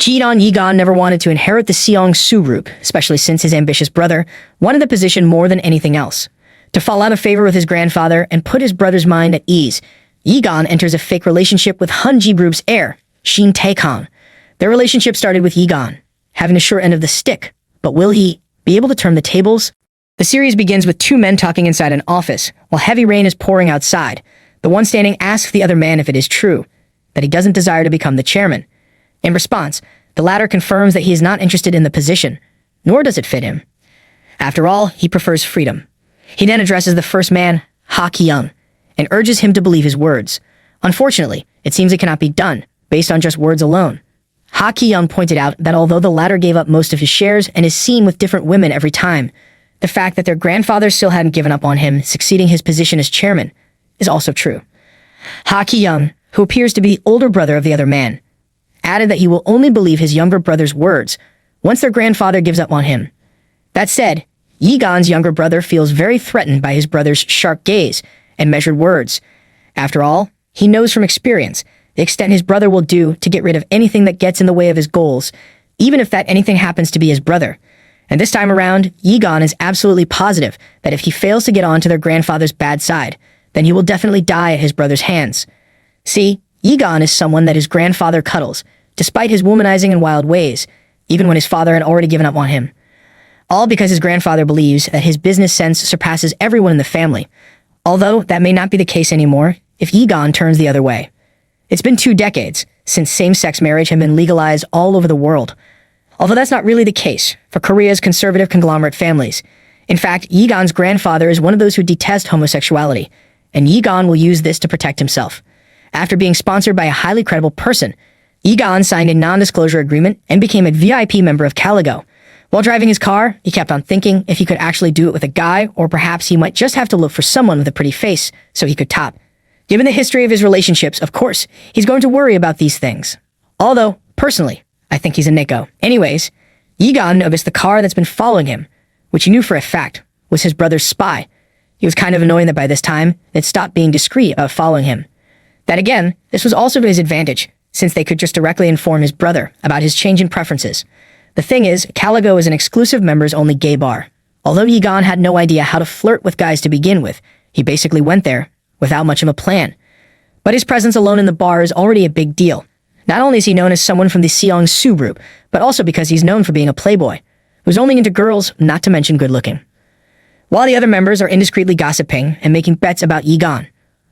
Jidan Yigan never wanted to inherit the Seong-su group, especially since his ambitious brother wanted the position more than anything else. To fall out of favor with his grandfather and put his brother's mind at ease, Yigan enters a fake relationship with Hunji Group's heir, Shin Tae-kang. Their relationship started with Yigan having the short end of the stick, but will he be able to turn the tables? The series begins with two men talking inside an office, while heavy rain is pouring outside. The one standing asks the other man if it is true, that he doesn't desire to become the chairman. In response, the latter confirms that he is not interested in the position, nor does it fit him. After all, he prefers freedom. He then addresses the first man, Ha Ki-young, and urges him to believe his words. Unfortunately, it seems it cannot be done, based on just words alone. Ha Ki-young pointed out that although the latter gave up most of his shares and is seen with different women every time, the fact that their grandfather still hadn't given up on him, succeeding his position as chairman, is also true. Ha Ki-young, who appears to be the older brother of the other man, added that he will only believe his younger brother's words once their grandfather gives up on him. That said, Yigan's younger brother feels very threatened by his brother's sharp gaze and measured words. After all, he knows from experience the extent his brother will do to get rid of anything that gets in the way of his goals, even if that anything happens to be his brother. And this time around, Yigan is absolutely positive that if he fails to get on to their grandfather's bad side, then he will definitely die at his brother's hands. See, Yigan is someone that his grandfather cuddles, despite his womanizing and wild ways, even when his father had already given up on him. All because his grandfather believes that his business sense surpasses everyone in the family, although that may not be the case anymore if Yigan turns the other way. It's been 2 decades since same-sex marriage had been legalized all over the world, although that's not really the case for Korea's conservative conglomerate families. In fact, Yigan's grandfather is one of those who detest homosexuality, and Yigan will use this to protect himself. After being sponsored by a highly credible person, Yigan signed a non-disclosure agreement and became a VIP member of Caligo. While driving his car, he kept on thinking if he could actually do it with a guy, or perhaps he might just have to look for someone with a pretty face so he could top. Given the history of his relationships, of course, he's going to worry about these things. Although, personally, I think he's a Nico. Anyways, Yigan noticed the car that's been following him, which he knew for a fact was his brother's spy. He was kind of annoyed that by this time, they'd stopped being discreet about following him. That again, this was also to his advantage, since they could just directly inform his brother about his change in preferences. The thing is, Caligo is an exclusive members-only gay bar. Although Yigan had no idea how to flirt with guys to begin with, he basically went there without much of a plan. But his presence alone in the bar is already a big deal. Not only is he known as someone from the Seong-su group, but also because he's known for being a playboy, who's only into girls, not to mention good-looking. While the other members are indiscreetly gossiping and making bets about Yigan,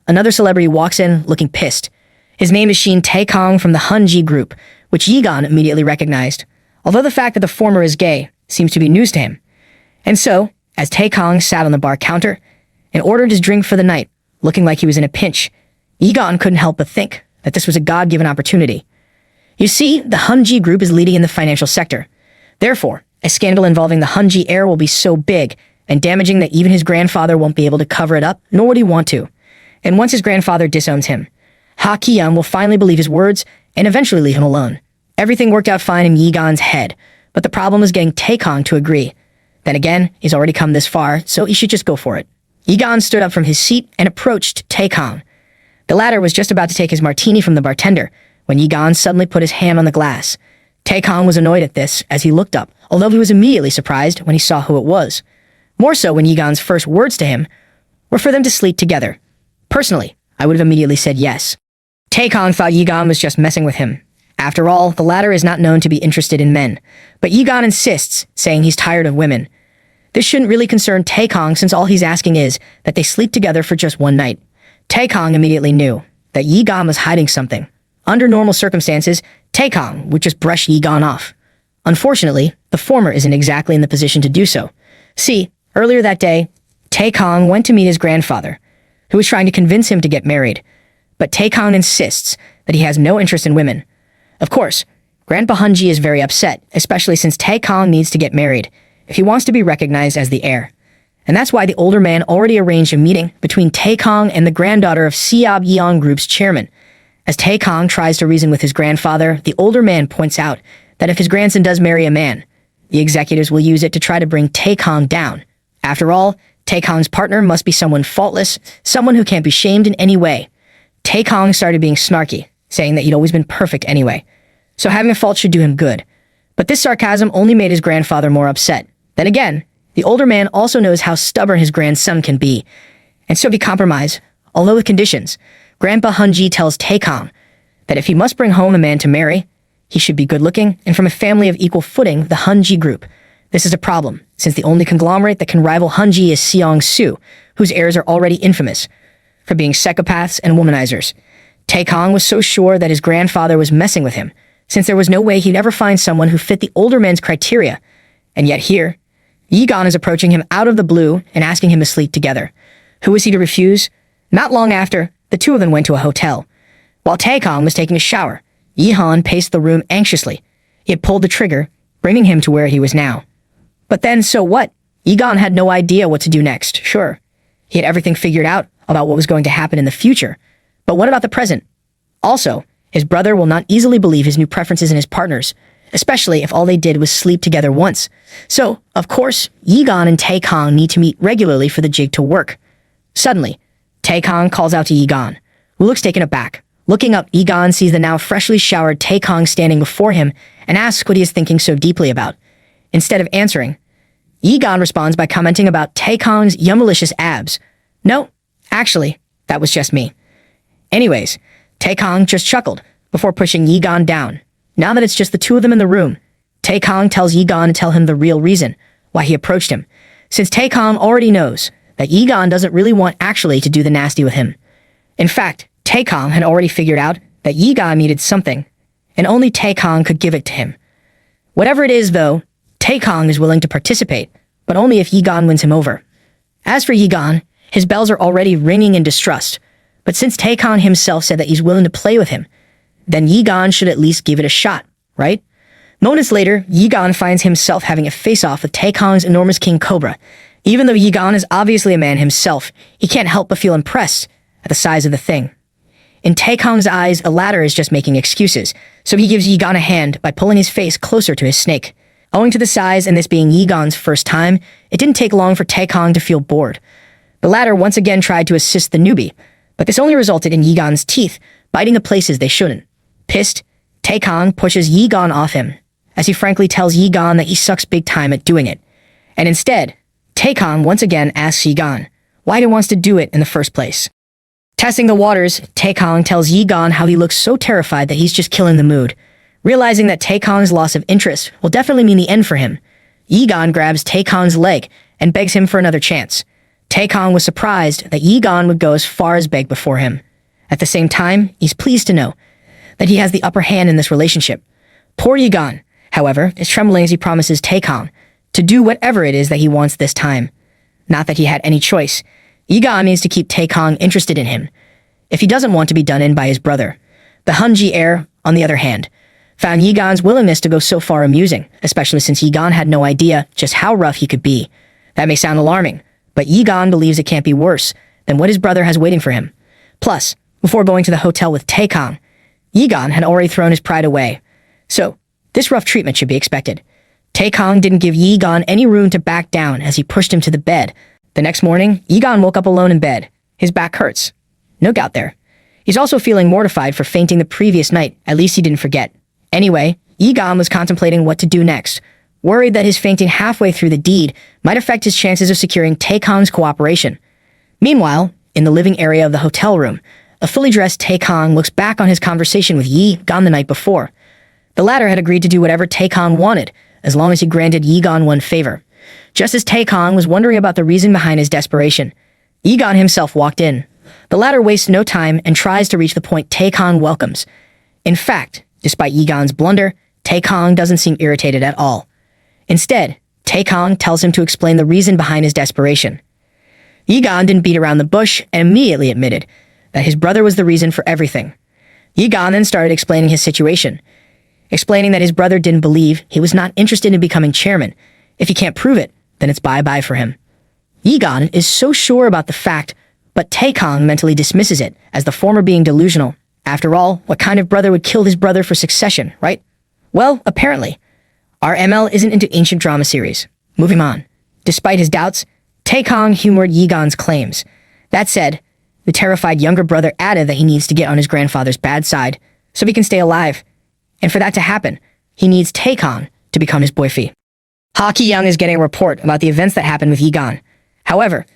another celebrity walks in looking pissed. His name is Shin Tae-kang from the Hunji group, which Yigan immediately recognized, although the fact that the former is gay seems to be news to him. And so, as Tae-kang sat on the bar counter and ordered his drink for the night, looking like he was in a pinch, Yigan couldn't help but think that this was a God-given opportunity. You see, the Hunji group is leading in the financial sector. Therefore, a scandal involving the Hunji heir will be so big and damaging that even his grandfather won't be able to cover it up, nor would he want to. And once his grandfather disowns him, Ha Ki-young will finally believe his words and eventually leave him alone. Everything worked out fine in Yigan's head, but the problem was getting Tae-kang to agree. Then again, he's already come this far, so he should just go for it. Yigan stood up from his seat and approached Tae-kang. The latter was just about to take his martini from the bartender when Yigan suddenly put his hand on the glass. Tae-kang was annoyed at this as he looked up, although he was immediately surprised when he saw who it was. More so when Yigan's first words to him were for them to sleep together. Personally, I would have immediately said yes. Tae-kang thought Yigan was just messing with him. After all, the latter is not known to be interested in men, but Yigan insists, saying he's tired of women. This shouldn't really concern Tae-kang since all he's asking is that they sleep together for just one night. Tae-kang immediately knew that Yigan was hiding something. Under normal circumstances, Tae-kang would just brush Yigan off. Unfortunately, the former isn't exactly in the position to do so. See, earlier that day, Tae-kang went to meet his grandfather, who was trying to convince him to get married. But Tae-kang insists that he has no interest in women. Of course, Grandpa Hunji is very upset, especially since Tae-kang needs to get married if he wants to be recognized as the heir. And that's why the older man already arranged a meeting between Tae-kang and the granddaughter of Seob Yeong Group's chairman. As Tae-kang tries to reason with his grandfather, the older man points out that if his grandson does marry a man, the executives will use it to try to bring Tae-kang down. After all, Tae-kang's partner must be someone faultless, someone who can't be shamed in any way. Tae-kang started being snarky, saying that he'd always been perfect anyway. so having a fault should do him good. But this sarcasm only made his grandfather more upset. Then again, the older man also knows how stubborn his grandson can be, and so he compromised, although with conditions. Grandpa Hunji tells Taekong that if he must bring home a man to marry, he should be good-looking and from a family of equal footing, the Hunji group. This is a problem, since the only conglomerate that can rival Hunji is Seong-su, whose heirs are already infamous for being psychopaths and womanizers. Taekong was so sure that his grandfather was messing with him, since there was no way he'd ever find someone who fit the older man's criteria. And yet here, Yigan is approaching him out of the blue and asking him to sleep together. Who was he to refuse? Not long after, the two of them went to a hotel. While Taekong was taking a shower, Yihan paced the room anxiously. He had pulled the trigger, bringing him to where he was now. But then, so what? Yigan had no idea what to do next, sure. He had everything figured out about what was going to happen in the future. But what about the present? Also, his brother will not easily believe his new preferences in his partners, especially if all they did was sleep together once. So, of course, Yigan and Taekong need to meet regularly for the jig to work. Suddenly, Taekong calls out to Yigan, who looks taken aback. Looking up, Yigan sees the now freshly showered Taekong standing before him and asks what he is thinking so deeply about. Instead of answering, Yigan responds by commenting about Taekong's yummalicious abs. No, actually, that was just me. Anyways, Taekong just chuckled before pushing Yigan down. Now that it's just the two of them in the room, Taekong tells Yigan to tell him the real reason why he approached him, since Taekong already knows that Yigan doesn't really want actually to do the nasty with him. In fact, Taekong had already figured out that Yigan needed something, and only Taekong could give it to him. Whatever it is, though, Taekong is willing to participate, but only if Yigan wins him over. As for Yigan, his bells are already ringing in distrust, but since Taekong himself said that he's willing to play with him, then Yigan should at least give it a shot, right? Moments later, Yigan finds himself having a face-off with Taekong's enormous king cobra. Even though Yigan is obviously a man himself, he can't help but feel impressed at the size of the thing. In Taekong's eyes, the latter is just making excuses, so he gives Yigan a hand by pulling his face closer to his snake. Owing to the size and this being Yigan's first time, it didn't take long for Taekong to feel bored. The latter once again tried to assist the newbie, but this only resulted in Yigan's teeth biting the places they shouldn't. Pissed, Taekong pushes Yigan off him, as he frankly tells Yigan that he sucks big time at doing it. And instead, Taekong once again asks Yigan why he wants to do it in the first place. Testing the waters, Taekong tells Yigan how he looks so terrified that he's just killing the mood. Realizing that Taekong's loss of interest will definitely mean the end for him, Yigan grabs Taekong's leg and begs him for another chance. Taekong was surprised that Yigan would go as far as beg before him. At the same time, he's pleased to know that he has the upper hand in this relationship. Poor Yigan, however, is trembling as he promises Taekong to do whatever it is that he wants this time. Not that he had any choice. Yigan needs to keep Taekong interested in him, if he doesn't want to be done in by his brother. The Hunji heir, on the other hand, found Yigan's willingness to go so far amusing, especially since Yigan had no idea just how rough he could be. That may sound alarming, but Yigan believes it can't be worse than what his brother has waiting for him. Plus, before going to the hotel with Taekong, Yigan had already thrown his pride away. So, this rough treatment should be expected. Taekong didn't give Yigan any room to back down as he pushed him to the bed. The next morning, Yigan woke up alone in bed. His back hurts. No doubt there. He's also feeling mortified for fainting the previous night. At least he didn't forget. Anyway, Yigan was contemplating what to do next, worried that his fainting halfway through the deed might affect his chances of securing Taekong's cooperation. Meanwhile, in the living area of the hotel room, a fully dressed Taekong looks back on his conversation with Yigan the night before. The latter had agreed to do whatever Taekong wanted, as long as he granted Yigan one favor. Just as Taekong was wondering about the reason behind his desperation, Yigan himself walked in. The latter wastes no time and tries to reach the point Taekong welcomes. In fact, despite Yigan's blunder, Taekong doesn't seem irritated at all. Instead, Taekong tells him to explain the reason behind his desperation. Yigan didn't beat around the bush and immediately admitted that his brother was the reason for everything. Yigan then started explaining his situation, explaining that his brother didn't believe he was not interested in becoming chairman. If he can't prove it, then it's bye-bye for him. Yigan is so sure about the fact, but Taekong mentally dismisses it as the former being delusional. After all, what kind of brother would kill his brother for succession, right? Well, apparently, our ML isn't into ancient drama series. Moving on. Despite his doubts, Taekong humored Yigan's claims. That said, the terrified younger brother added that he needs to get on his grandfather's bad side so he can stay alive. And for that to happen, he needs Taekong to become his boyfriend. Ha Ki-young is getting a report about the events that happened with Yi-gon. However,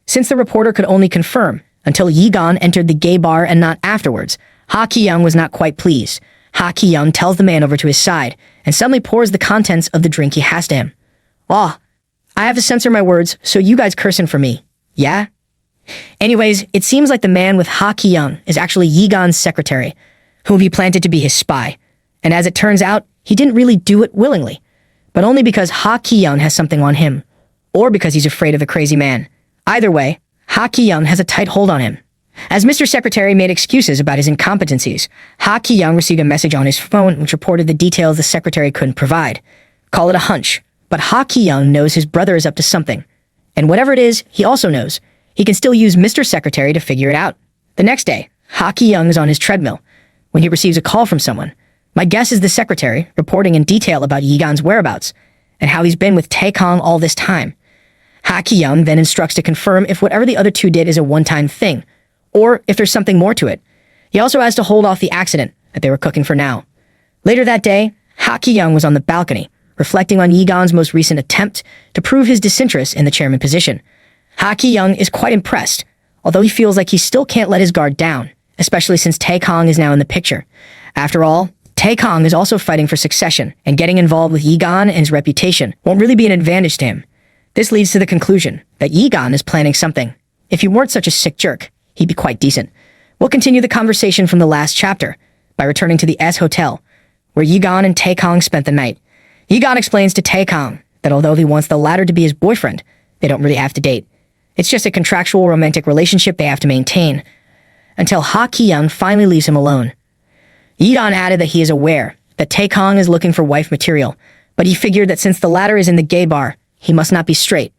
since the reporter could only confirm until Yi-gon entered the gay bar and not afterwards, Ha Ki-young was not quite pleased. Ha Ki-young tells the man over to his side and suddenly pours the contents of the drink he has to him. "Ah, I have to censor my words, so you guys cursing for me. Yeah?" Anyways, it seems like the man with Ha Ki-young is actually Yi-gon's secretary, whom he planted to be his spy. And as it turns out, he didn't really do it willingly, but only because Ha Ki-young has something on him, or because he's afraid of the crazy man. Either way, Ha Ki-young has a tight hold on him. As Mr. Secretary made excuses about his incompetencies, Ha Ki-young received a message on his phone which reported the details the secretary couldn't provide. Call it a hunch, but Ha Ki-young knows his brother is up to something. And whatever it is, he also knows he can still use Mr. Secretary to figure it out. The next day, Ha Ki-young is on his treadmill when he receives a call from someone. My guess is the secretary reporting in detail about Yi-gon's whereabouts and how he's been with Taekong all this time. Ha Ki-young then instructs to confirm if whatever the other two did is a one-time thing, or if there's something more to it. He also has to hold off the accident that they were cooking for now. Later that day, Ha Ki-young was on the balcony, reflecting on Yi-gon's most recent attempt to prove his disinterest in the chairman position. Ha Ki-young is quite impressed, although he feels like he still can't let his guard down, especially since Taekong is now in the picture. After all, Taekong is also fighting for succession, and getting involved with Yi-gon and his reputation won't really be an advantage to him. This leads to the conclusion that Yi-gon is planning something. If he weren't such a sick jerk, he'd be quite decent. We'll continue the conversation from the last chapter by returning to the S Hotel, where Yi-gon and Taekong spent the night. Yi-gon explains to Taekong that although he wants the latter to be his boyfriend, they don't really have to date. It's just a contractual romantic relationship they have to maintain, until Ha Ki-young finally leaves him alone. Yi-gon added that he is aware that Taekong is looking for wife material, but he figured that since the latter is in the gay bar, he must not be straight.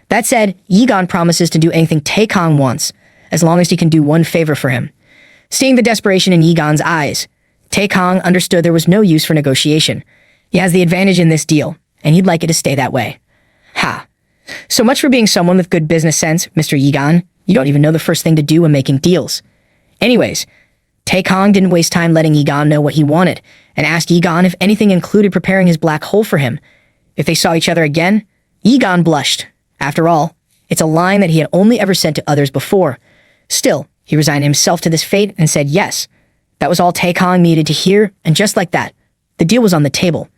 That said, Yi-gon promises to do anything Taekong wants, as long as he can do one favor for him. Seeing the desperation in Yi-gon's eyes, Taekong understood there was no use for negotiation. He has the advantage in this deal, and he'd like it to stay that way. Ha. So much for being someone with good business sense, Mr. Yi-gon. You don't even know the first thing to do when making deals. Anyways, Taekong didn't waste time letting Yi-gon know what he wanted, and asked Yi-gon if anything included preparing his black hole for him. If they saw each other again, Yi-gon blushed. After all, it's a line that he had only ever said to others before. Still, he resigned himself to this fate and said yes. That was all Taekong needed to hear, and just like that, the deal was on the table.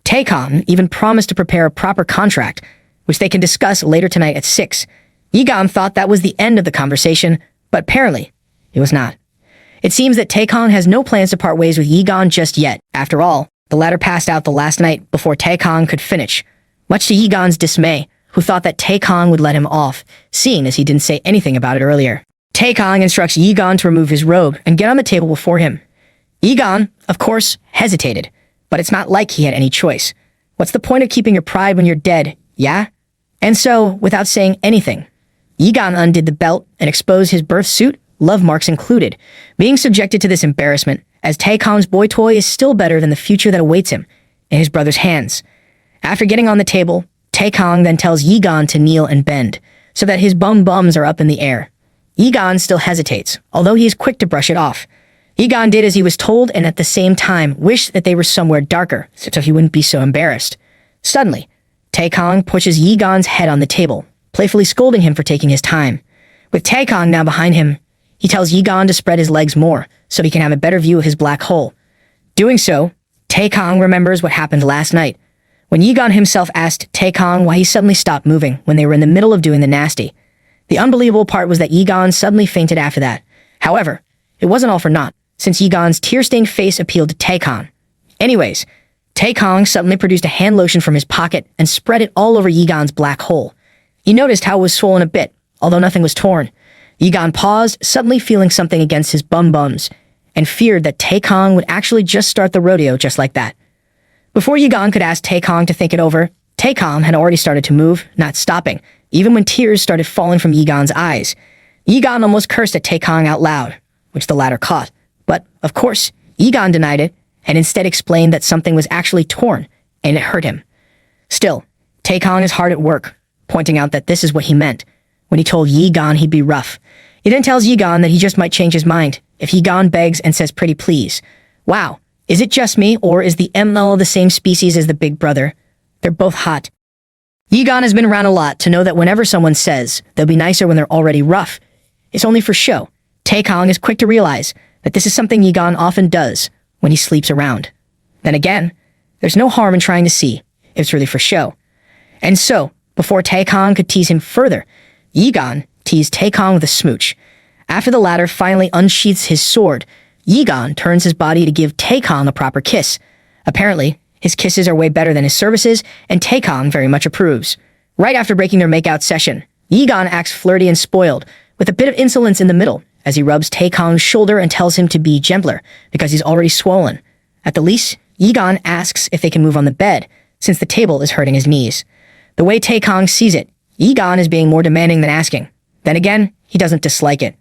Taekong even promised to prepare a proper contract, which they can discuss later tonight at 6. Yi-gon thought that was the end of the conversation, but apparently, it was not. It seems that Taekong has no plans to part ways with Yi-gon just yet. After all, the latter passed out the last night before Taekong could finish, much to Yi-gon's dismay, who thought that Taekong would let him off, seeing as he didn't say anything about it earlier. Taekong instructs Yi-gon to remove his robe and get on the table before him. Yi-gon, of course, hesitated, but it's not like he had any choice. What's the point of keeping your pride when you're dead, yeah? And so, without saying anything, Yi-gon undid the belt and exposed his birth suit, love marks included, being subjected to this embarrassment, as Taekong's boy toy is still better than the future that awaits him in his brother's hands. After getting on the table, Taekong then tells Yi-gon to kneel and bend, so that his bums are up in the air. Yi-gon still hesitates, although he is quick to brush it off. Yi-gon did as he was told and at the same time wished that they were somewhere darker, so he wouldn't be so embarrassed. Suddenly, Taekong pushes Yi-gon's head on the table, playfully scolding him for taking his time. With Taekong now behind him, he tells Yi-gon to spread his legs more, so he can have a better view of his black hole. Doing so, Taekong remembers what happened last night, when Yi-gon himself asked Taekong why he suddenly stopped moving when they were in the middle of doing the nasty. The unbelievable part was that Yi-gon suddenly fainted after that. However, it wasn't all for naught, since Yi-gon's tear-stained face appealed to Taekong. Anyways, Taekong suddenly produced a hand lotion from his pocket and spread it all over Yi-gon's black hole. He noticed how it was swollen a bit, although nothing was torn. Yi-gon paused, suddenly feeling something against his bums, and feared that Taekong would actually just start the rodeo just like that. Before Yi-gon could ask Taekong to think it over, Taekong had already started to move, not stopping, even when tears started falling from Yi-gon's eyes. Yi-gon almost cursed at Taekong out loud, which the latter caught. But, of course, Yi-gon denied it, and instead explained that something was actually torn, and it hurt him. Still, Taekong is hard at work, pointing out that this is what he meant when he told Yi-gon he'd be rough. He then tells Yi-gon that he just might change his mind if Yi-gon begs and says pretty please. Wow, Is it just me, or is the ML the same species as the big brother? They're both hot. Yigan has been around a lot to know that whenever someone says they'll be nicer when they're already rough, it's only for show. Taekong is quick to realize that this is something Yigan often does when he sleeps around. Then again, there's no harm in trying to see if it's really for show. And so, before Taekong could tease him further, Yigan teased Taekong with a smooch. After the latter finally unsheaths his sword, Yigan turns his body to give Taekong a proper kiss. Apparently, his kisses are way better than his services, and Taekong very much approves. Right after breaking their makeout session, Yigan acts flirty and spoiled, with a bit of insolence in the middle, as he rubs Taekong's shoulder and tells him to be gentler, because he's already swollen. At the least, Yigan asks if they can move on the bed, since the table is hurting his knees. The way Taekong sees it, Yigan is being more demanding than asking. Then again, he doesn't dislike it.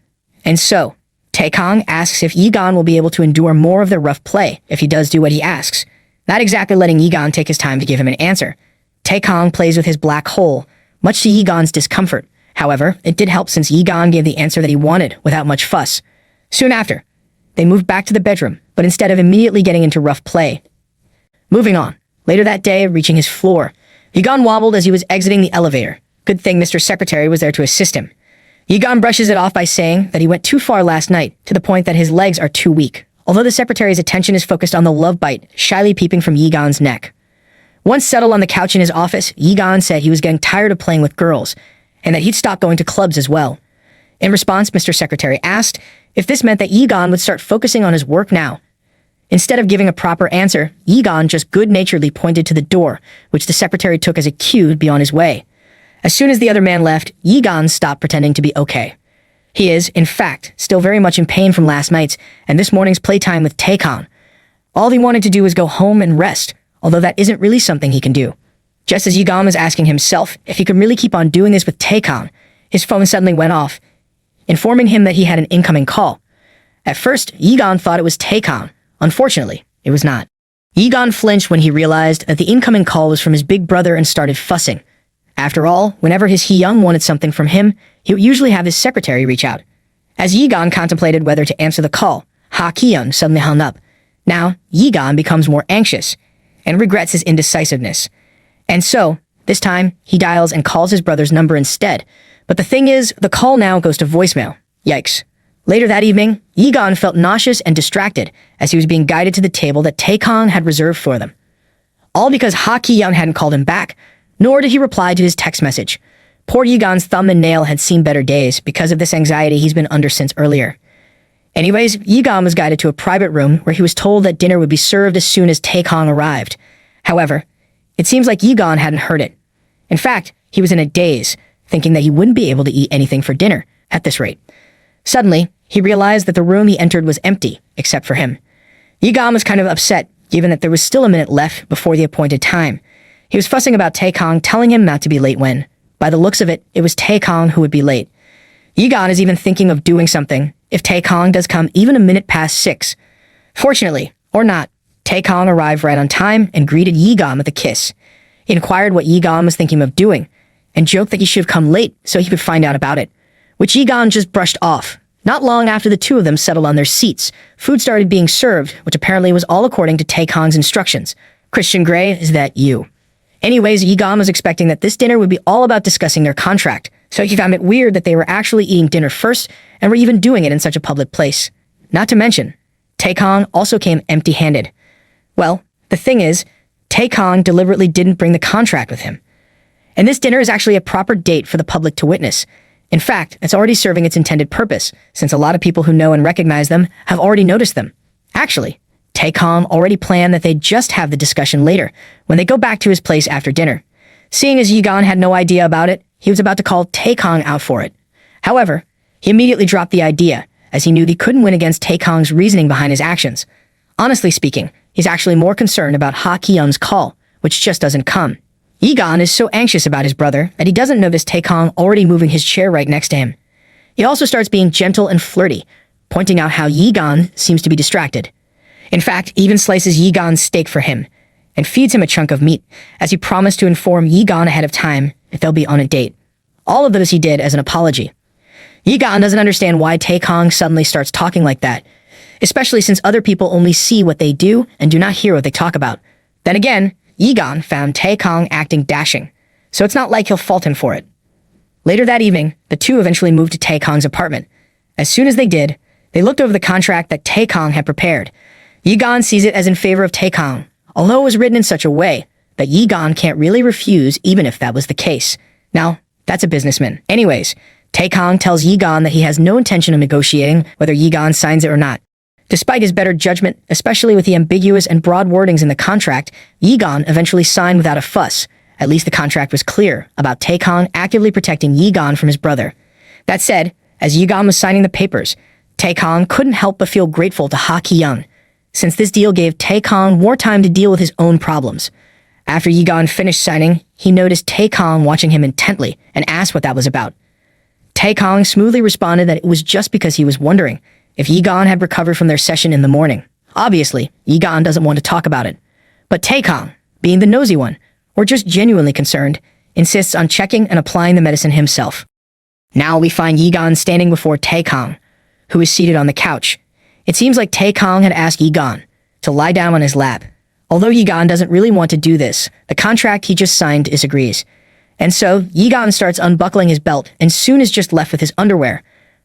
And so, Taekong asks if Yigan will be able to endure more of their rough play if he does do what he asks, not exactly letting Yigan take his time to give him an answer. Taekong plays with his black hole, much to Yigan's discomfort. However, it did help since Yigan gave the answer that he wanted without much fuss. Soon after, they moved back to the bedroom, but instead of immediately getting into rough play. Moving on, later that day, reaching his floor, Yigan wobbled as he was exiting the elevator. Good thing Mr. Secretary was there to assist him. Yigan brushes it off by saying that he went too far last night, to the point that his legs are too weak, although the secretary's attention is focused on the love bite shyly peeping from Yigan's neck. Once settled on the couch in his office, Yigan said he was getting tired of playing with girls, and that he'd stop going to clubs as well. In response, Mr. Secretary asked if this meant that Yigan would start focusing on his work now. Instead of giving a proper answer, Yigan just good-naturedly pointed to the door, which the secretary took as a cue to be on his way. As soon as the other man left, Yigan stopped pretending to be okay. He is, in fact, still very much in pain from last night's and this morning's playtime with Taekong. All he wanted to do was go home and rest, although that isn't really something he can do. Just as Yigan was asking himself if he could really keep on doing this with Taekong, his phone suddenly went off, informing him that he had an incoming call. At first, Yigan thought it was Taekong. Unfortunately, it was not. Yigan flinched when he realized that the incoming call was from his big brother and started fussing. After all, whenever his Hee-young wanted something from him, he would usually have his secretary reach out. As Yigan contemplated whether to answer the call, Ha Ki-young suddenly hung up. Now, Yigan becomes more anxious and regrets his indecisiveness. And so, this time, he dials and calls his brother's number instead. But the thing is, the call now goes to voicemail. Yikes. Later that evening, Yigan felt nauseous and distracted as he was being guided to the table that Taekong had reserved for them. All because Ha Ki-young hadn't called him back, nor did he reply to his text message. Poor Yigan's thumb and nail had seen better days because of this anxiety he's been under since earlier. Anyways, Yigan was guided to a private room where he was told that dinner would be served as soon as Taekong arrived. However, it seems like Yigan hadn't heard it. In fact, he was in a daze, thinking that he wouldn't be able to eat anything for dinner at this rate. Suddenly, he realized that the room he entered was empty, except for him. Yigan was kind of upset, given that there was still a minute left before the appointed time. He was fussing about Taekong telling him not to be late when, by the looks of it, it was Taekong who would be late. Yigan is even thinking of doing something if Taekong does come even a minute past 6. Fortunately, or not, Taekong arrived right on time and greeted Yigan with a kiss. He inquired what Yigan was thinking of doing, and joked that he should have come late so he could find out about it, which Yigan just brushed off. Not long after the two of them settled on their seats, food started being served, which apparently was all according to Taekong's instructions. Christian Grey, is that you? Anyways, Yigan was expecting that this dinner would be all about discussing their contract, so he found it weird that they were actually eating dinner first and were even doing it in such a public place. Not to mention, Taekong also came empty-handed. Well, the thing is, Taekong deliberately didn't bring the contract with him. And this dinner is actually a proper date for the public to witness. In fact, it's already serving its intended purpose, since a lot of people who know and recognize them have already noticed them. Actually, Taekong already planned that they'd just have the discussion later, when they go back to his place after dinner. Seeing as Yigan had no idea about it, he was about to call Taekong out for it. However, he immediately dropped the idea, as he knew he couldn't win against Taekong's reasoning behind his actions. Honestly speaking, he's actually more concerned about Ha Ki-young's call, which just doesn't come. Yigan is so anxious about his brother that he doesn't notice Taekong already moving his chair right next to him. He also starts being gentle and flirty, pointing out how Yigan seems to be distracted. In fact, even slices Yigan's steak for him, and feeds him a chunk of meat, as he promised to inform Yigan ahead of time if they'll be on a date. All of this he did as an apology. Yigan doesn't understand why Taekong suddenly starts talking like that. especially since other people only see what they do and do not hear what they talk about. Then again, Egon found Taekong acting dashing, so it's not like he'll fault him for it. Later that evening, the two eventually moved to Taekong's apartment. As soon as they did, they looked over the contract that Taekong had prepared. Egon sees it as in favor of Taekong, although it was written in such a way that Egon can't really refuse even if that was the case. Now, that's a businessman. Anyways, Taekong tells Egon that he has no intention of negotiating whether Egon signs it or not. Despite his better judgment, especially with the ambiguous and broad wordings in the contract, Egon eventually signed without a fuss. At least the contract was clear about Taekong actively protecting Egon from his brother. That said, as Egon was signing the papers, Taekong couldn't help but feel grateful to Ha Ki-young, since this deal gave Taekong more time to deal with his own problems. After Egon finished signing, he noticed Taekong watching him intently and asked what that was about. Taekong smoothly responded that it was just because he was wondering if Egon had recovered from their session in the morning. Obviously, Egon doesn't want to talk about it. But Taekong, being the nosy one, or just genuinely concerned, insists on checking and applying the medicine himself. Now we find Egon standing before Taekong, who is seated on the couch. It seems like Taekong had asked Egon to lie down on his lap. Although Egon doesn't really want to do this, the contract he just signed disagrees. And so, Egon starts unbuckling his belt and soon is just left with his underwear,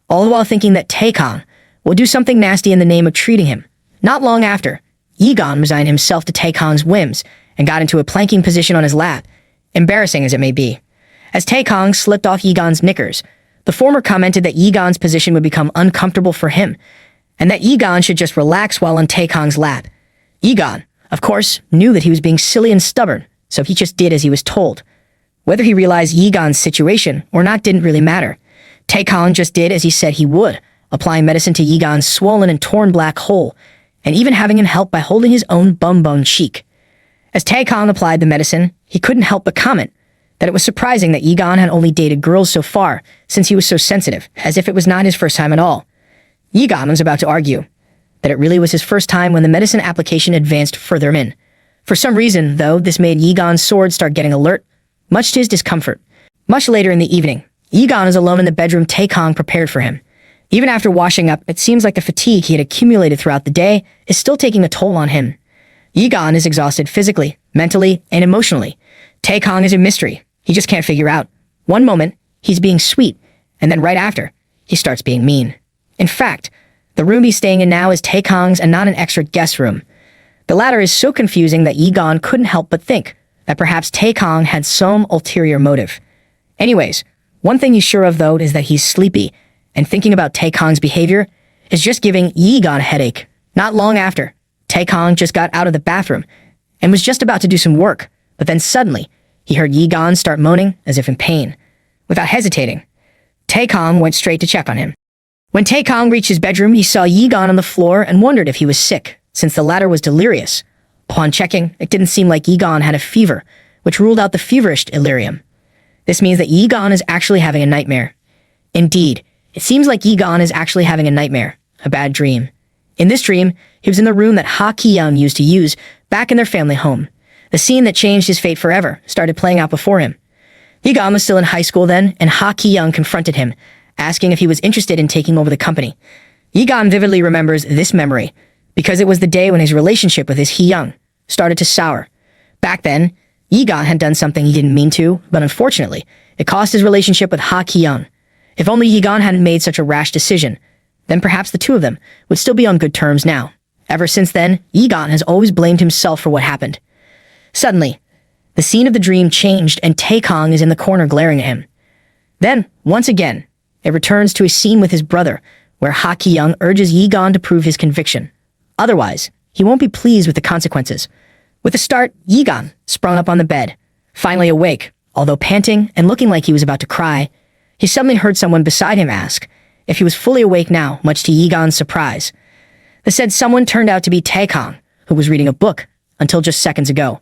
all the while thinking that Taekong will do something nasty in the name of treating him. Not long after, Egon resigned himself to Taekong's whims and got into a planking position on his lap, embarrassing as it may be. As Taekong slipped off Egon's knickers, the former commented that Egon's position would become uncomfortable for him, and that Egon should just relax while on Taekong's lap. Egon, of course, knew that he was being silly and stubborn, so he just did as he was told. Whether he realized Egon's situation or not didn't really matter. Taekong just did as he said he would, applying medicine to Egon's swollen and torn black hole, and even having him help by holding his own bum cheek. As Taekong applied the medicine, he couldn't help but comment that it was surprising that Egon had only dated girls so far, since he was so sensitive, as if it was not his first time at all. Egon was about to argue that it really was his first time when the medicine application advanced further in. For some reason, though, this made Egon's sword start getting alert, much to his discomfort. Much later in the evening, Egon is alone in the bedroom Taekong prepared for him. Even after washing up, it seems like the fatigue he had accumulated throughout the day is still taking a toll on him. Egon is exhausted physically, mentally, and emotionally. Taekong is a mystery. He just can't figure out. One moment, he's being sweet, and then right after, he starts being mean. In fact, the room he's staying in now is Taekong's and not an extra guest room. The latter is so confusing that Egon couldn't help but think that perhaps Taekong had some ulterior motive. Anyways, one thing he's sure of though is that he's sleepy, and thinking about Taekong's behavior is just giving Egon a headache. Not long after, Taekong just got out of the bathroom and was just about to do some work, but then suddenly, he heard Egon start moaning as if in pain. Without hesitating, Taekong went straight to check on him. When Taekong reached his bedroom, he saw Egon on the floor and wondered if he was sick, since the latter was delirious. Upon checking, it didn't seem like Egon had a fever, which ruled out the feverish delirium. This means that Egon is actually having a nightmare. Indeed, it seems like Egon is actually having a nightmare, a bad dream. In this dream, he was in the room that Ha Ki-young used to use back in their family home. The scene that changed his fate forever started playing out before him. Egon was still in high school then, and Ha Ki-young confronted him, asking if he was interested in taking over the company. Egon vividly remembers this memory, because it was the day when his relationship with his Hee-young started to sour. Back then, Egon had done something he didn't mean to, but unfortunately, it cost his relationship with Ha Ki-young. If only Egon hadn't made such a rash decision, then perhaps the two of them would still be on good terms now. Ever since then, Egon has always blamed himself for what happened. Suddenly, the scene of the dream changed and Taekong is in the corner glaring at him. Then, once again, it returns to a scene with his brother, where Ha Ki-young urges Egon to prove his conviction. Otherwise, he won't be pleased with the consequences. With a start, Egon sprung up on the bed. Finally awake, although panting and looking like he was about to cry, he suddenly heard someone beside him ask if he was fully awake now, much to Egon's surprise. The said someone turned out to be Taekong, who was reading a book until just seconds ago.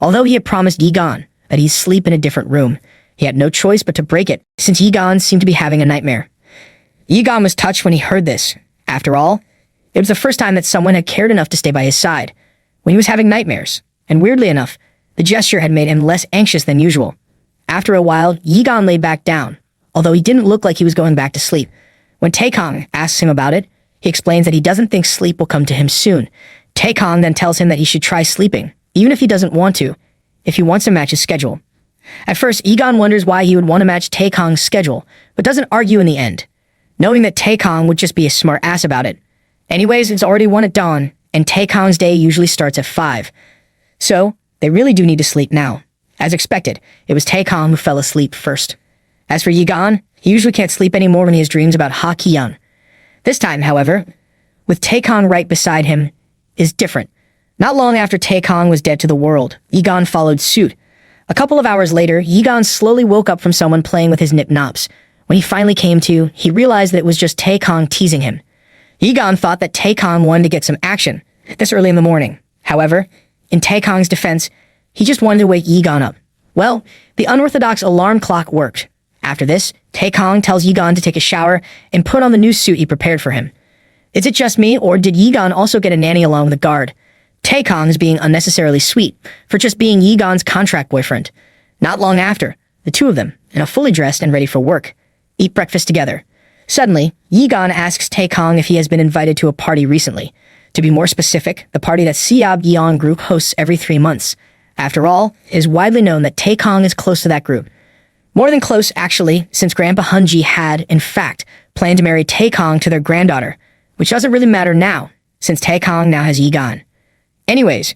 Although he had promised Egon that he'd sleep in a different room, he had no choice but to break it, since Egon seemed to be having a nightmare. Egon was touched when he heard this. After all, it was the first time that someone had cared enough to stay by his side when he was having nightmares, and weirdly enough, the gesture had made him less anxious than usual. After a while, Egon lay back down, although he didn't look like he was going back to sleep. When Taekong asked him about it, He explains that he doesn't think sleep will come to him soon. Taekong then tells him that he should try sleeping, even if he doesn't want to, if he wants to match his schedule. At first, Egon wonders why he would want to match Taekong's schedule, but doesn't argue in the end, knowing that Taekong would just be a smart ass about it. Anyways, it's already 1 at dawn, and Taekong's day usually starts at 5. So, they really do need to sleep now. As expected, it was Taekong who fell asleep first. As for Egon, he usually can't sleep anymore when he has dreams about Ha Ki-young. This time, however, with Taekong right beside him, is different. Not long after Taekong was dead to the world, Egon followed suit. A couple of hours later, Egon slowly woke up from someone playing with his nip-nops. When he finally came to, he realized that it was just Taekong teasing him. Egon thought that Taekong wanted to get some action, this early in the morning. However, in Taekong's defense, he just wanted to wake Egon up. Well, the unorthodox alarm clock worked. After this, Taekong tells Egon to take a shower and put on the new suit he prepared for him. Is it just me, or did Egon also get a nanny along with a guard? Taekong is being unnecessarily sweet for just being Egon's contract boyfriend. Not long after, the two of them, in a fully dressed and ready for work, eat breakfast together. Suddenly, Egon asks Taekong if he has been invited to a party recently. To be more specific, the party that Siab Yeon Group hosts every 3 months. After all, it is widely known that Taekong is close to that group. More than close, actually, since Grandpa Hunji had, in fact, planned to marry Taekong to their granddaughter, which doesn't really matter now, since Taekong now has Egon. Anyways,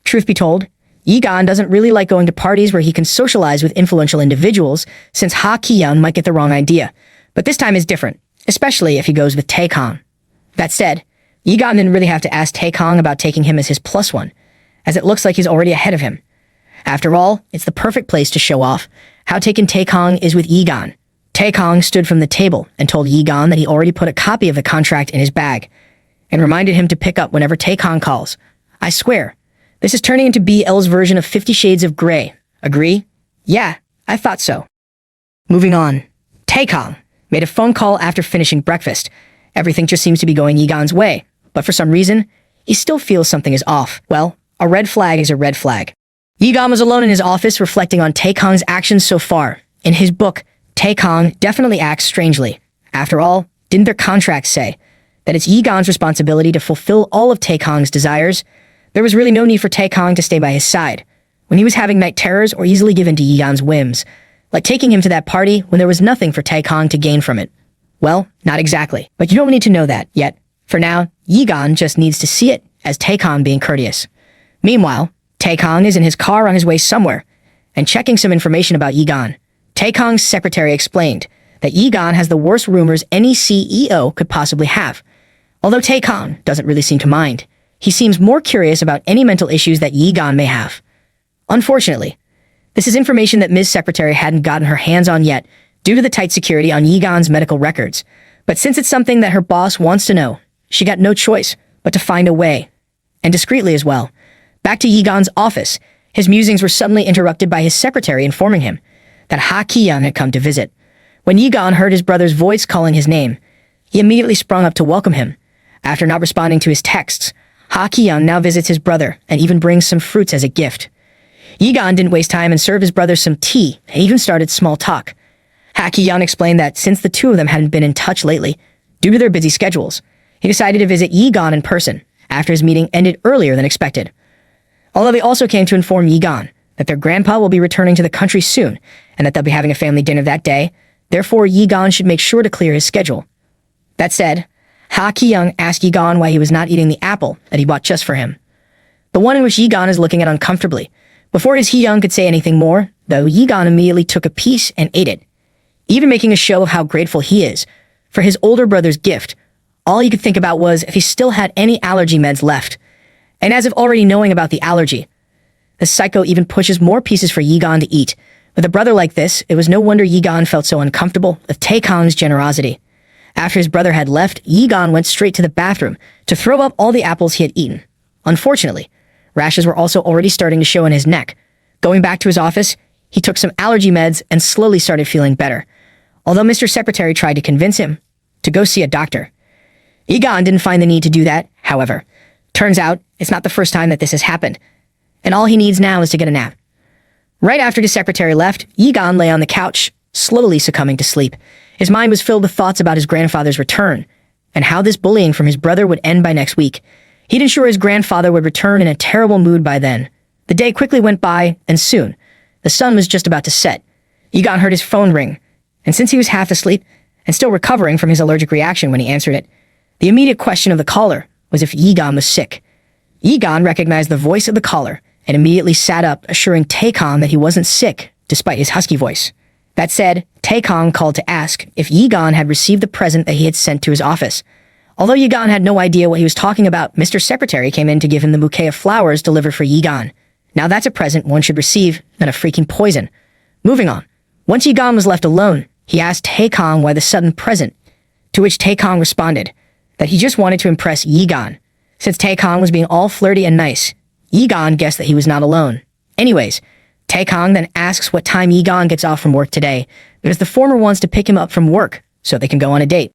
truth be told, Egon doesn't really like going to parties where he can socialize with influential individuals, since Ha Ki-young might get the wrong idea. But this time is different, especially if he goes with Taekong. That said, Egon didn't really have to ask Taekong about taking him as his plus one, as it looks like he's already ahead of him. After all, it's the perfect place to show off how taken Taekong is with Egon. Taekong stood from the table and told Egon that he already put a copy of the contract in his bag, and reminded him to pick up whenever Taekong calls. I swear, this is turning into BL's version of 50 Shades of Grey. Agree? Yeah, I thought so. Moving on. Taekong made a phone call after finishing breakfast. Everything just seems to be going Egon's way, but for some reason, he still feels something is off. Well, a red flag is a red flag. Egon was alone in his office reflecting on Taekong's actions so far. In his book, Taekong definitely acts strangely. After all, didn't their contracts say that it's Egon's responsibility to fulfill all of Taekong's desires? There was really no need for Taekong to stay by his side when he was having night terrors or easily given to Egon's whims, like taking him to that party when there was nothing for Taekong to gain from it. Well, not exactly, but you don't need to know that yet. For now, Egon just needs to see it as Taekong being courteous. Meanwhile, Taekong is in his car on his way somewhere and checking some information about Egon. Taekong's secretary explained that Egon has the worst rumors any CEO could possibly have. Although Taekong doesn't really seem to mind, he seems more curious about any mental issues that Egon may have. Unfortunately, this is information that Ms. Secretary hadn't gotten her hands on yet due to the tight security on Egon's medical records. But since it's something that her boss wants to know, she got no choice but to find a way, and discreetly as well. Back to Egon's office, his musings were suddenly interrupted by his secretary informing him that Ha Ki-young had come to visit. When Egon heard his brother's voice calling his name, he immediately sprung up to welcome him. After not responding to his texts, Ha Ki-young now visits his brother and even brings some fruits as a gift. Egon didn't waste time and served his brother some tea and even started small talk. Ha Ki-young explained that since the two of them hadn't been in touch lately, due to their busy schedules, he decided to visit Egon in person after his meeting ended earlier than expected. Although they also came to inform Egon that their grandpa will be returning to the country soon and that they'll be having a family dinner that day, therefore Egon should make sure to clear his schedule. That said, Ha Ki-young asked Egon why he was not eating the apple that he bought just for him. The one in which Egon is looking at uncomfortably. Before his Hee-young could say anything more, though, Egon immediately took a piece and ate it, even making a show of how grateful he is for his older brother's gift. All he could think about was if he still had any allergy meds left. And as if already knowing about the allergy, the psycho even pushes more pieces for Egon to eat. With a brother like this, it was no wonder Egon felt so uncomfortable with Taekong's generosity. After his brother had left, Egon went straight to the bathroom to throw up all the apples he had eaten. Unfortunately, rashes were also already starting to show in his neck. Going back to his office, he took some allergy meds and slowly started feeling better, although Mr. Secretary tried to convince him to go see a doctor. Egon didn't find the need to do that, however. Turns out, it's not the first time that this has happened, and all he needs now is to get a nap. Right after the secretary left, Egon lay on the couch, slowly succumbing to sleep. His mind was filled with thoughts about his grandfather's return, and how this bullying from his brother would end by next week. He'd ensure his grandfather would return in a terrible mood by then. The day quickly went by, and soon, the sun was just about to set. Egon heard his phone ring, and since he was half asleep and still recovering from his allergic reaction when he answered it, the immediate question of the caller was if Egon was sick. Egon recognized the voice of the caller and immediately sat up, assuring Taekong that he wasn't sick, despite his husky voice. That said, Taekong called to ask if Egon had received the present that he had sent to his office. Although Egon had no idea what he was talking about, Mr. Secretary came in to give him the bouquet of flowers delivered for Egon. Now that's a present one should receive, not a freaking poison. Moving on. Once Egon was left alone, he asked Taekong why the sudden present, to which Taekong responded that he just wanted to impress Egon. Since Taekong was being all flirty and nice, Egon guessed that he was not alone. Anyways, Taekong then asks what time Egon gets off from work today, because the former wants to pick him up from work so they can go on a date.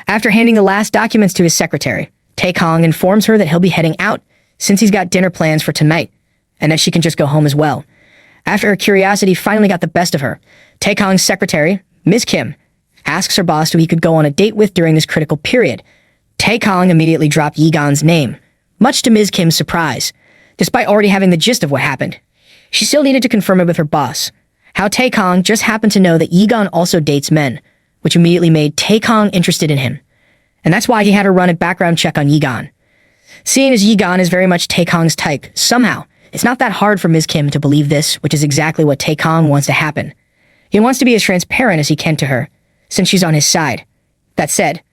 After handing the last documents to his secretary, Taekong informs her that he'll be heading out since he's got dinner plans for tonight, and that she can just go home as well. After her curiosity finally got the best of her, Taekong's secretary, Ms. Kim, asks her boss who he could go on a date with during this critical period. Taekong immediately dropped Egon's name, much to Ms. Kim's surprise. Despite already having the gist of what happened, she still needed to confirm it with her boss. How Taekong just happened to know that Egon also dates men, which immediately made Taekong interested in him. And that's why he had her run a background check on Egon. Seeing as Egon is very much Taekong's type, somehow, it's not that hard for Ms. Kim to believe this, which is exactly what Taekong wants to happen. He wants to be as transparent as he can to her, since she's on his side. That said,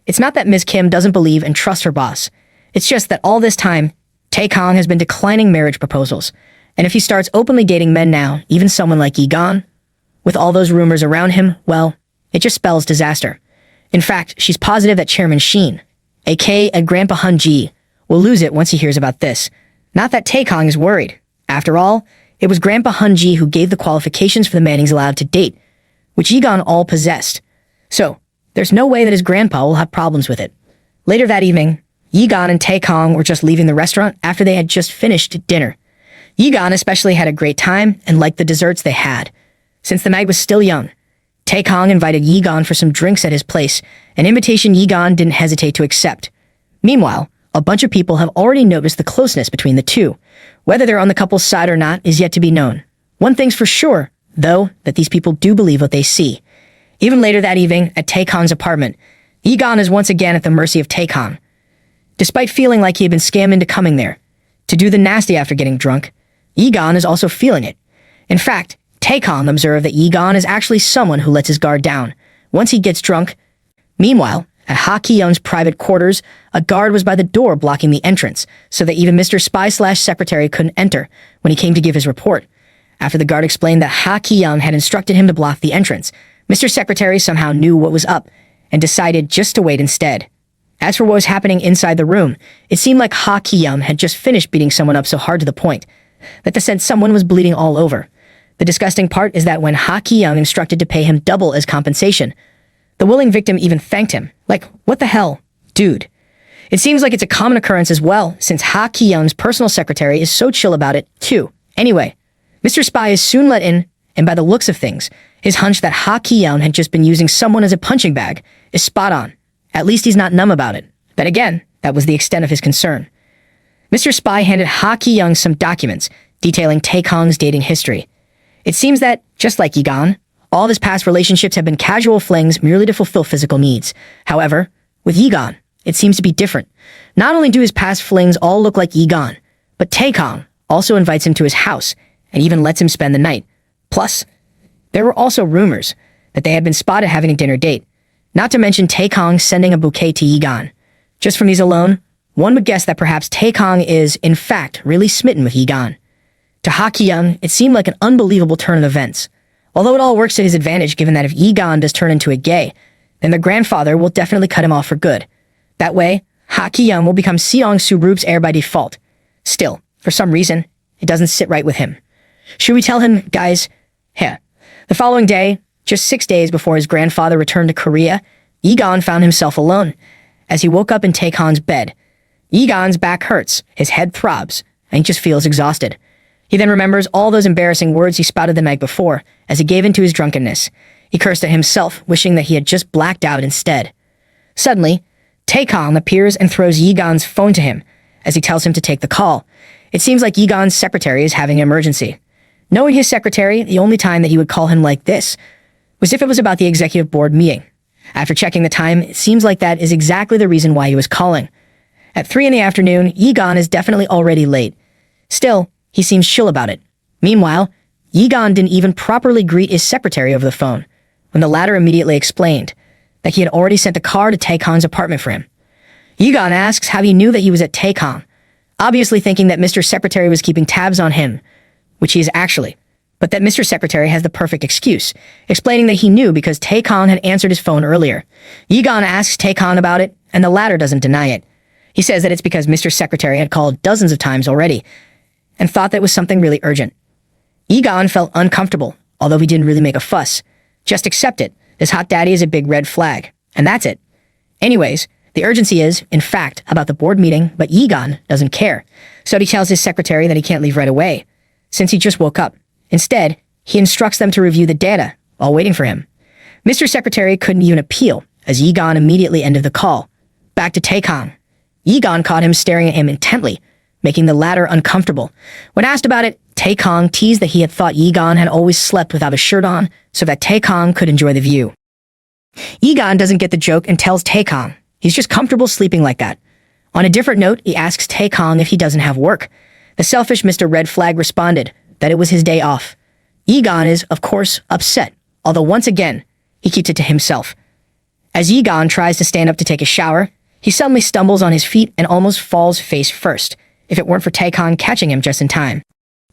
it's not that Ms. Kim doesn't believe and trust her boss. It's just that all this time, Taekong has been declining marriage proposals, and if he starts openly dating men now, even someone like Egon, with all those rumors around him, well, it just spells disaster. In fact, she's positive that Chairman Sheen, aka Grandpa Hun-ji, will lose it once he hears about this. Not that Taekong is worried. After all, it was Grandpa Hun-ji who gave the qualifications for the Mannings allowed to date, which Egon all possessed. So, there's no way that his grandpa will have problems with it. Later that evening, Egon and Taekong were just leaving the restaurant after they had just finished dinner. Egon especially had a great time and liked the desserts they had. Since the night was still young, Taekong invited Egon for some drinks at his place, an invitation Egon didn't hesitate to accept. Meanwhile, a bunch of people have already noticed the closeness between the two. Whether they're on the couple's side or not is yet to be known. One thing's for sure, though, that these people do believe what they see. Even later that evening, at Taekong's apartment, Egon is once again at the mercy of Taekong. Despite feeling like he had been scammed into coming there to do the nasty after getting drunk, Egon is also feeling it. In fact, Taekong observed that Egon is actually someone who lets his guard down once he gets drunk. Meanwhile, at Ha Ki-young's private quarters, a guard was by the door blocking the entrance so that even Mr. Spy/Secretary couldn't enter when he came to give his report. After the guard explained that Ha Ki-young had instructed him to block the entrance, Mr. Secretary somehow knew what was up and decided just to wait instead. As for what was happening inside the room, it seemed like Ha Ki-young had just finished beating someone up so hard to the point that they said someone was bleeding all over. The disgusting part is that when Ha Ki-young instructed to pay him double as compensation, the willing victim even thanked him. Like, what the hell, dude? It seems like it's a common occurrence as well, since Ha Ki-young's personal secretary is so chill about it, too. Anyway, Mr. Spy is soon let in, and by the looks of things, his hunch that Ha Ki-young had just been using someone as a punching bag is spot on. At least he's not numb about it. Then again, that was the extent of his concern. Mr. Spy handed Ha Ki-young some documents detailing Taekong's dating history. It seems that, just like Egon, all of his past relationships have been casual flings merely to fulfill physical needs. However, with Egon, it seems to be different. Not only do his past flings all look like Egon, but Taekong also invites him to his house and even lets him spend the night. Plus, there were also rumors that they had been spotted having a dinner date, not to mention Taekong sending a bouquet to Egon. Just from these alone, one would guess that perhaps Taekong is, in fact, really smitten with Egon. To Ha Ki-young, it seemed like an unbelievable turn of events. Although it all works to his advantage given that if Egon does turn into a gay, then the grandfather will definitely cut him off for good. That way, Ha Ki-young will become Seong-soo-roop's heir by default. Still, for some reason, it doesn't sit right with him. Should we tell him, guys? Yeah. The following day, just 6 days before his grandfather returned to Korea, Egon found himself alone. As he woke up in Taekwon's bed, Egon's back hurts, his head throbs, and he just feels exhausted. He then remembers all those embarrassing words he spouted the night before as he gave in to his drunkenness. He cursed at himself, wishing that he had just blacked out instead. Suddenly, Taekong appears and throws Yigan's phone to him as he tells him to take the call. It seems like Yigan's secretary is having an emergency. Knowing his secretary, the only time that he would call him like this was if it was about the executive board meeting. After checking the time, it seems like that is exactly the reason why he was calling. At 3 in the afternoon, Yigan is definitely already late. Still, he seems chill about it. Meanwhile, Yigan didn't even properly greet his secretary over the phone, when the latter immediately explained that he had already sent a car to Taekong's apartment for him. Yigan asks how he knew that he was at Taekong, obviously thinking that Mr. Secretary was keeping tabs on him, which he is actually, but that Mr. Secretary has the perfect excuse, explaining that he knew because Taekong had answered his phone earlier. Yigan asks Taekong about it, and the latter doesn't deny it. He says that it's because Mr. Secretary had called dozens of times already, and thought that it was something really urgent. Yigan felt uncomfortable, although he didn't really make a fuss. Just accept it. This hot daddy is a big red flag. And that's it. Anyways, the urgency is, in fact, about the board meeting, but Yigan doesn't care. So he tells his secretary that he can't leave right away, since he just woke up. Instead, he instructs them to review the data while waiting for him. Mr. Secretary couldn't even appeal, as Yigan immediately ended the call. Back to Taekong. Yigan caught him staring at him intently, making the latter uncomfortable. When asked about it, Taekong teased that he had thought Yigan had always slept without a shirt on, so that Taekong could enjoy the view. Yigan doesn't get the joke and tells Taekong he's just comfortable sleeping like that. On a different note, he asks Taekong if he doesn't have work. The selfish Mr. Red Flag responded that it was his day off. Yigan is, of course, upset, although once again, he keeps it to himself. As Yigan tries to stand up to take a shower, he suddenly stumbles on his feet and almost falls face first, if it weren't for Taekong catching him just in time.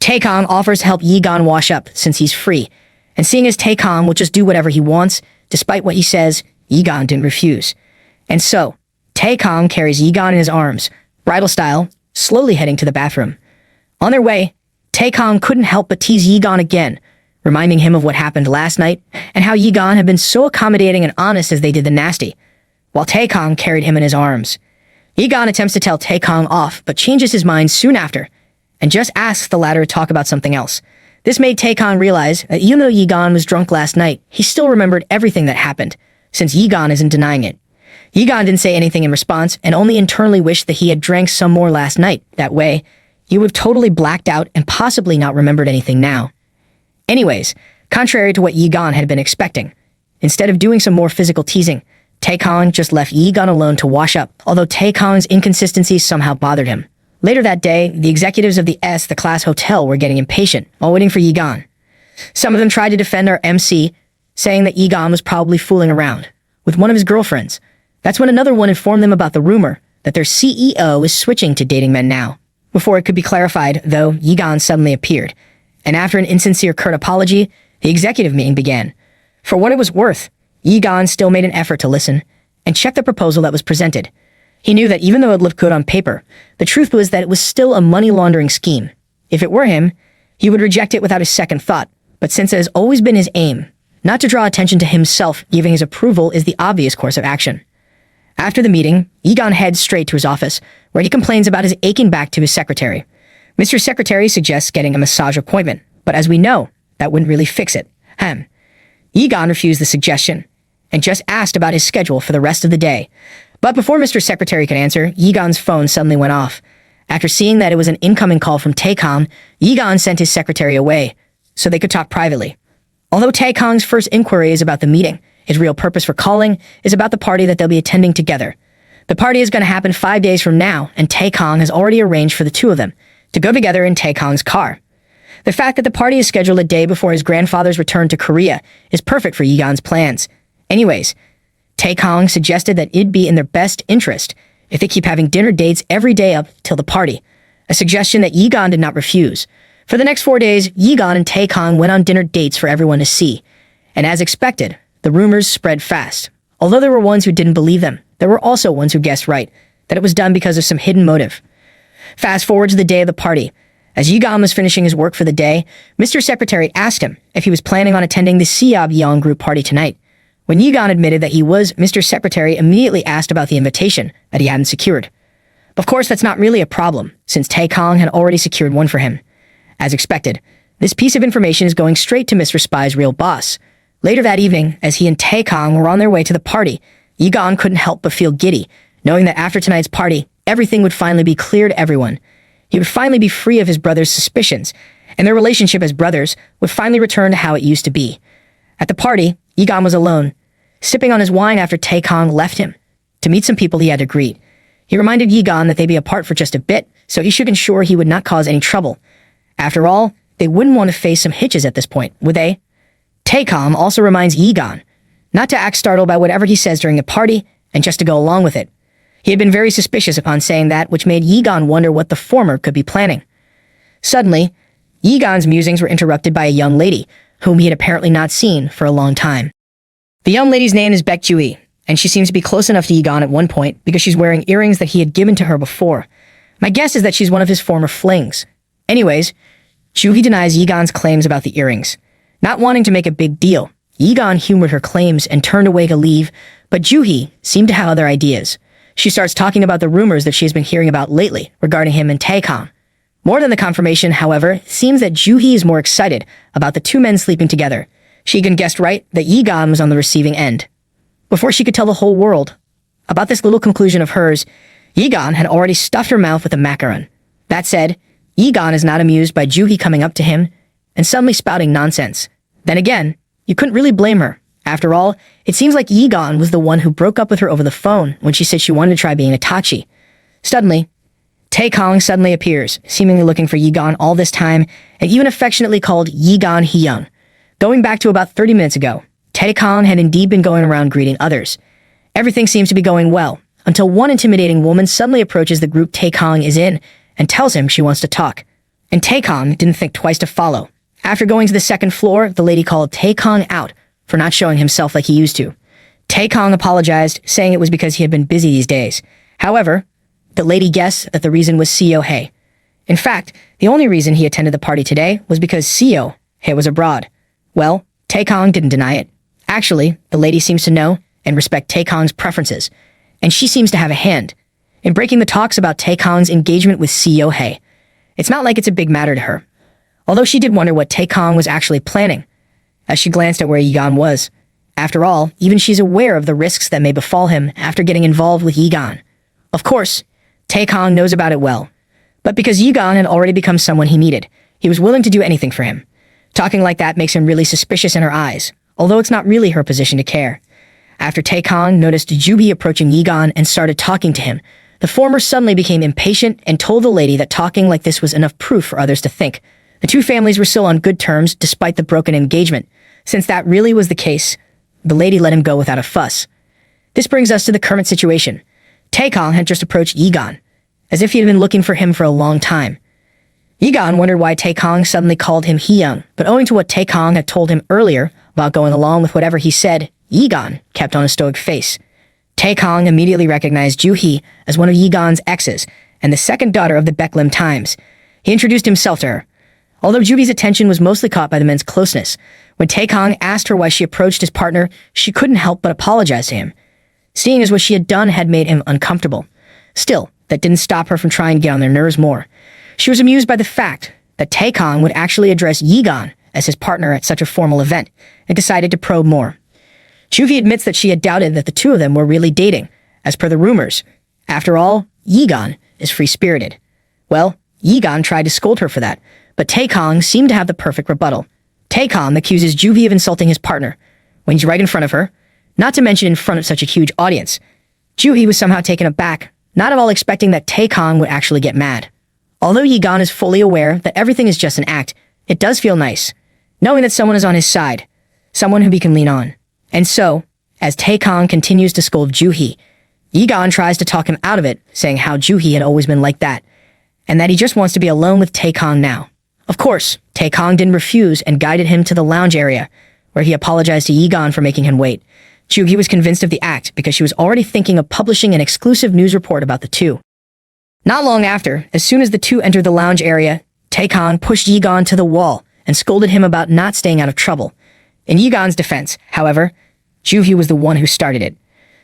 Taekong offers to help Yigan wash up since he's free, and seeing as Taekong will just do whatever he wants, despite what he says, Yigan didn't refuse. And so, Taekong carries Yigan in his arms, bridal style, slowly heading to the bathroom. On their way, Taekong couldn't help but tease Yigan again, reminding him of what happened last night and how Yigan had been so accommodating and honest as they did the nasty, while Taekong carried him in his arms. Yigan attempts to tell Taekong off, but changes his mind soon after, and just asks the latter to talk about something else. This made Taekong realize that even though Yigan was drunk last night, he still remembered everything that happened, since Yigan isn't denying it. Yigan didn't say anything in response, and only internally wished that he had drank some more last night. That way, he would have totally blacked out and possibly not remembered anything now. Anyways, contrary to what Yigan had been expecting, instead of doing some more physical teasing, Taekong just left Yigan alone to wash up, although Taekong's inconsistencies somehow bothered him. Later that day, the executives of the class hotel were getting impatient while waiting for Yigan. Some of them tried to defend our MC, saying that Yigan was probably fooling around with one of his girlfriends. That's when another one informed them about the rumor that their CEO is switching to dating men now. Before it could be clarified, though, Yigan suddenly appeared, and after an insincere curt apology, the executive meeting began. For what it was worth, Yigan still made an effort to listen and check the proposal that was presented. He knew that even though it looked good on paper, the truth was that it was still a money laundering scheme. If it were him, he would reject it without a second thought, but since it has always been his aim not to draw attention to himself, giving his approval is the obvious course of action. After the meeting, Yigan heads straight to his office, where he complains about his aching back to his secretary. Mr. Secretary suggests getting a massage appointment, but as we know, that wouldn't really fix it. Yigan refused the suggestion, and just asked about his schedule for the rest of the day. But before Mr. Secretary could answer, Yigan's phone suddenly went off. After seeing that it was an incoming call from Taekong, Yigan sent his secretary away, so they could talk privately. Although Taekong's first inquiry is about the meeting, his real purpose for calling is about the party that they'll be attending together. The party is going to happen 5 days from now, and Taekong has already arranged for the two of them to go together in Taekong's car. The fact that the party is scheduled a day before his grandfather's return to Korea is perfect for Yigan's plans. Anyways, Taekong suggested that it'd be in their best interest if they keep having dinner dates every day up till the party, a suggestion that Yigan did not refuse. For the next 4 days, Yigan and Taekong went on dinner dates for everyone to see, and as expected, the rumors spread fast. Although there were ones who didn't believe them, there were also ones who guessed right, that it was done because of some hidden motive. Fast forward to the day of the party. As Yigan was finishing his work for the day, Mr. Secretary asked him if he was planning on attending the Siab Young group party tonight. When Yigan admitted that he was, Mr. Secretary immediately asked about the invitation that he hadn't secured. Of course, that's not really a problem, since Taekong had already secured one for him. As expected, this piece of information is going straight to Mr. Spy's real boss. Later that evening, as he and Taekong were on their way to the party, Yigan couldn't help but feel giddy, knowing that after tonight's party, everything would finally be clear to everyone. He would finally be free of his brother's suspicions, and their relationship as brothers would finally return to how it used to be. At the party, Egon was alone, sipping on his wine after Taekong left him. To meet some people he had to greet. He reminded Egon that they'd be apart for just a bit, so he should ensure he would not cause any trouble. After all, they wouldn't want to face some hitches at this point, would they? Taekong also reminds Egon not to act startled by whatever he says during the party, and just to go along with it. He had been very suspicious upon saying that, which made Egon wonder what the former could be planning. Suddenly, Egon's musings were interrupted by a young lady, whom he had apparently not seen for a long time. The young lady's name is Baek Jui, and she seems to be close enough to Egon at one point because she's wearing earrings that he had given to her before. My guess is that she's one of his former flings. Anyways, Jui denies Egon's claims about the earrings. Not wanting to make a big deal, Egon humored her claims and turned away to leave, but Jui seemed to have other ideas. She starts talking about the rumors that she has been hearing about lately regarding him and Taekong. More than the confirmation, however, it seems that Jui is more excited about the two men sleeping together. She even guessed right that Egon was on the receiving end. Before she could tell the whole world about this little conclusion of hers, Egon had already stuffed her mouth with a macaron. That said, Egon is not amused by Jui coming up to him and suddenly spouting nonsense. Then again, you couldn't really blame her. After all, it seems like Egon was the one who broke up with her over the phone when she said she wanted to try being a Tachi. Suddenly, Taekong suddenly appears, seemingly looking for Egon all this time, and even affectionately called Egon Hyung. Going back to about 30 minutes ago, Taekong had indeed been going around greeting others. Everything seems to be going well, until one intimidating woman suddenly approaches the group Taekong is in and tells him she wants to talk. And Taekong didn't think twice to follow. After going to the second floor, the lady called Taekong out for not showing himself like he used to. Taekong apologized, saying it was because he had been busy these days. However, the lady guessed that the reason was Seo Hye. In fact, the only reason he attended the party today was because Seo Hye was abroad. Well, Taekong didn't deny it. Actually, the lady seems to know and respect Taekong's preferences, and she seems to have a hand in breaking the talks about Taekong's engagement with Seo Hye. It's not like it's a big matter to her, although she did wonder what Taekong was actually planning, as she glanced at where Egon was. After all, even she's aware of the risks that may befall him after getting involved with Egon. Of course, Taekong knows about it well, but because Egon had already become someone he needed, he was willing to do anything for him. Talking like that makes him really suspicious in her eyes, although it's not really her position to care. After Taekong noticed Jui approaching Egon and started talking to him, the former suddenly became impatient and told the lady that talking like this was enough proof for others to think. The two families were still on good terms despite the broken engagement. Since that really was the case, the lady let him go without a fuss. This brings us to the current situation. Taekong had just approached Egon, as if he had been looking for him for a long time. Egon wondered why Taekong suddenly called him Hyung, but owing to what Taekong had told him earlier about going along with whatever he said, Egon kept on a stoic face. Taekong immediately recognized Jui as one of Egon's exes and the second daughter of the Baeklim Times. He introduced himself to her. Although Jui's attention was mostly caught by the men's closeness, when Taekong asked her why she approached his partner, she couldn't help but apologize to him, seeing as what she had done had made him uncomfortable. Still, that didn't stop her from trying to get on their nerves more. She was amused by the fact that Taekong would actually address Egon as his partner at such a formal event, and decided to probe more. Jui admits that she had doubted that the two of them were really dating, as per the rumors. After all, Egon is free-spirited. Well, Egon tried to scold her for that, but Taekong seemed to have the perfect rebuttal. Taekong accuses Jui of insulting his partner, when he's right in front of her, not to mention in front of such a huge audience. Jui was somehow taken aback, not at all expecting that Taekong would actually get mad. Although Egon is fully aware that everything is just an act, it does feel nice, knowing that someone is on his side, someone who he can lean on. And so, as Taekong continues to scold Jui, Egon tries to talk him out of it, saying how Jui had always been like that, and that he just wants to be alone with Taekong now. Of course, Taekong didn't refuse and guided him to the lounge area, where he apologized to Egon for making him wait. Jui was convinced of the act because she was already thinking of publishing an exclusive news report about the two. Not long after, as soon as the two entered the lounge area, Taekong pushed Egon to the wall and scolded him about not staying out of trouble. In Egon's defense, however, Jui was the one who started it.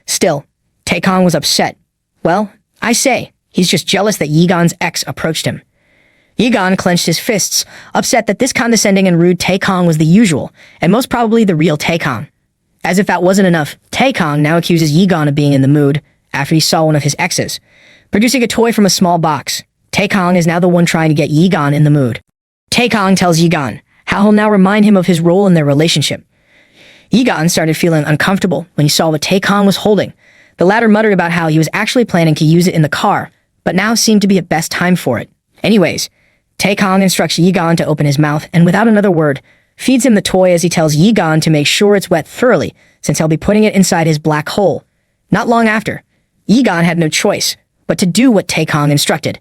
Still, Taekong was upset. Well, I say, he's just jealous that Egon's ex approached him. Egon clenched his fists, upset that this condescending and rude Taekong was the usual, and most probably the real Taekong. As if that wasn't enough, Taekong now accuses Egon of being in the mood, after he saw one of his exes, producing a toy from a small box. Taekong is now the one trying to get Yigan in the mood. Taekong tells Yigan how he'll now remind him of his role in their relationship. Yigan started feeling uncomfortable when he saw what Taekong was holding. The latter muttered about how he was actually planning to use it in the car, but now seemed to be a best time for it. Anyways, Taekong instructs Yigan to open his mouth and without another word, feeds him the toy as he tells Yigan to make sure it's wet thoroughly since he'll be putting it inside his black hole. Not long after, Yigan had no choice but to do what Taekong instructed.